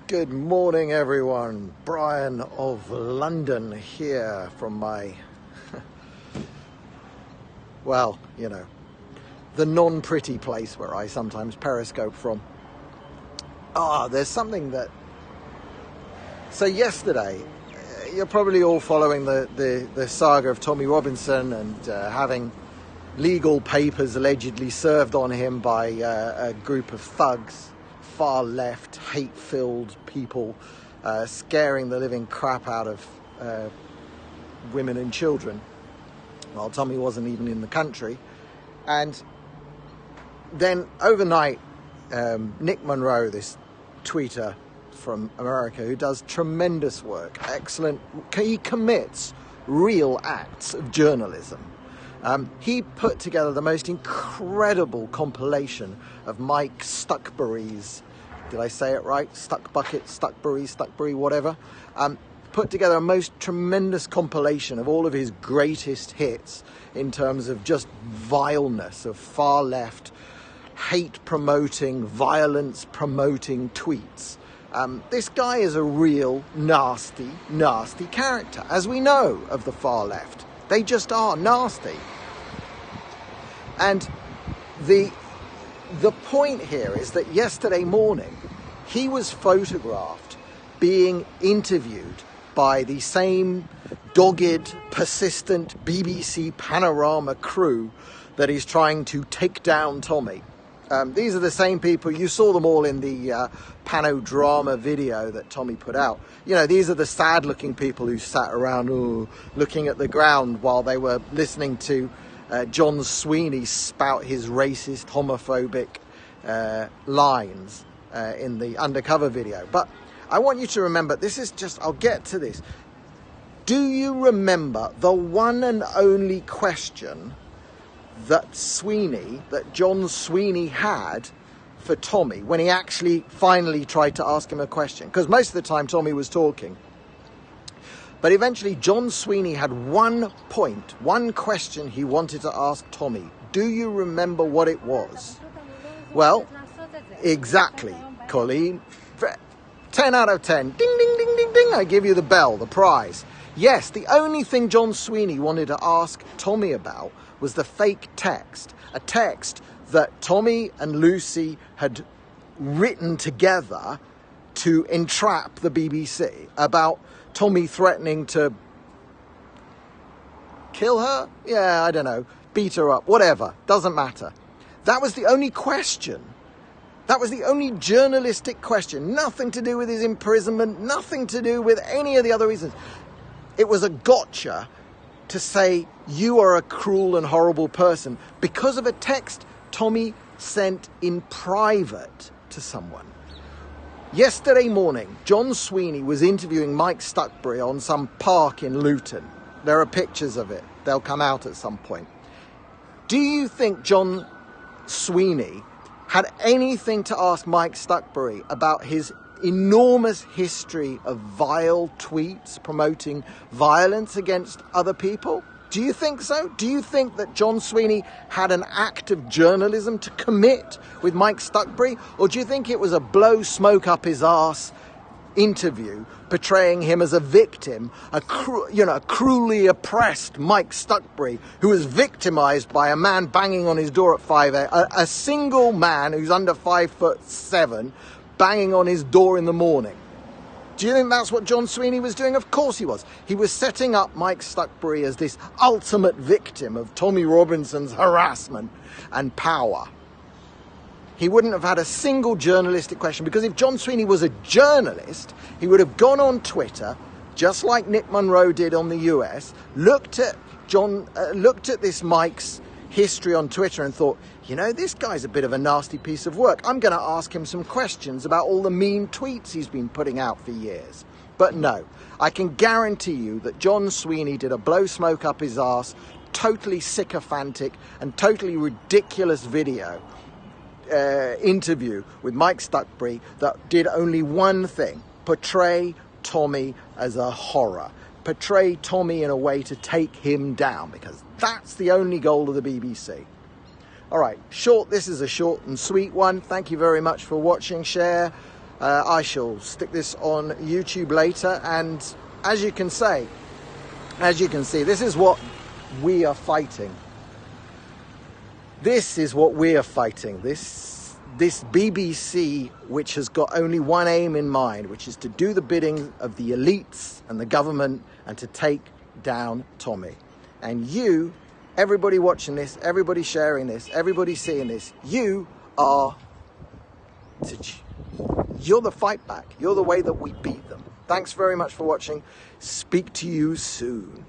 Good morning, everyone. Brian of London here from my, well, you know, the non-pretty place where I sometimes periscope from. There's something that... So yesterday, you're probably all following the saga of Tommy Robinson and having legal papers allegedly served on him by a group of thugs, far left, hate-filled people, scaring the living crap out of women and children. Well, Tommy wasn't even in the country. And then overnight, Nick Monroe, this tweeter from America who does tremendous work, excellent, he commits real acts of journalism. He put together the most incredible compilation of Mike Stuckbury's, did I say it right? Stuckbury, whatever. Put together a most tremendous compilation of all of his greatest hits in terms of just vileness of far left, hate-promoting, violence-promoting tweets. This guy is a real nasty, nasty character, as we know of the far left. They just are nasty. And the point here is that yesterday morning, he was photographed being interviewed by the same dogged, persistent BBC Panorama crew that is trying to take down Tommy. These are the same people, you saw them all in the Panorama video that Tommy put out. You know, these are the sad-looking people who sat around looking at the ground while they were listening to John Sweeney spout his racist, homophobic lines in the undercover video. But I want you to remember, this is just, I'll get to this. Do you remember the one and only question that John Sweeney had for Tommy when he actually finally tried to ask him a question? Because most of the time Tommy was talking. But eventually John Sweeney had one question he wanted to ask Tommy. Do you remember what it was? Well, exactly, Colleen. 10 out of 10. Ding, ding, ding, ding, ding. I give you the bell, the prize. Yes, the only thing John Sweeney wanted to ask Tommy about was the fake text. A text that Tommy and Lucy had written together to entrap the BBC about Tommy threatening to kill her? Yeah, I don't know. Beat her up. Whatever. Doesn't matter. That was the only question. That was the only journalistic question. Nothing to do with his imprisonment. Nothing to do with any of the other reasons. It was a gotcha to say, you are a cruel and horrible person because of a text Tommy sent in private to someone. Yesterday morning, John Sweeney was interviewing Mike Stuckbury on some park in Luton. There are pictures of it. They'll come out at some point. Do you think John Sweeney had anything to ask Mike Stuckbury about his enormous history of vile tweets promoting violence against other people? Do you think so? Do you think that John Sweeney had an act of journalism to commit with Mike Stuckbury? Or do you think it was a blow smoke up his arse interview portraying him as a victim, a cruelly oppressed Mike Stuckbury who was victimized by a man banging on his door at 5 a.m., a single man who's under 5'7", banging on his door in the morning? Do you think that's what John Sweeney was doing? Of course he was. He was setting up Mike Stuckbury as this ultimate victim of Tommy Robinson's harassment and power. He wouldn't have had a single journalistic question, because if John Sweeney was a journalist, he would have gone on Twitter, just like Nick Monroe did on the US, looked at this Mike's history on Twitter and thought, you know, this guy's a bit of a nasty piece of work. I'm going to ask him some questions about all the mean tweets he's been putting out for years. But no, I can guarantee you that John Sweeney did a blow smoke up his arse, totally sycophantic and totally ridiculous video interview with Mike Stuckbury that did only one thing: portray Tommy as a horror. Portray Tommy in a way to take him down, because that's the only goal of the BBC. All right, this is a short and sweet one. Thank you very much for watching. Share, I shall stick this on YouTube later, and as you can see, this is what we are fighting. This is what we are fighting. This BBC, which has got only one aim in mind, which is to do the bidding of the elites and the government and to take down Tommy. And you, everybody watching this, everybody sharing this, everybody seeing this, you're the fight back. You're the way that we beat them. Thanks very much for watching. Speak to you soon.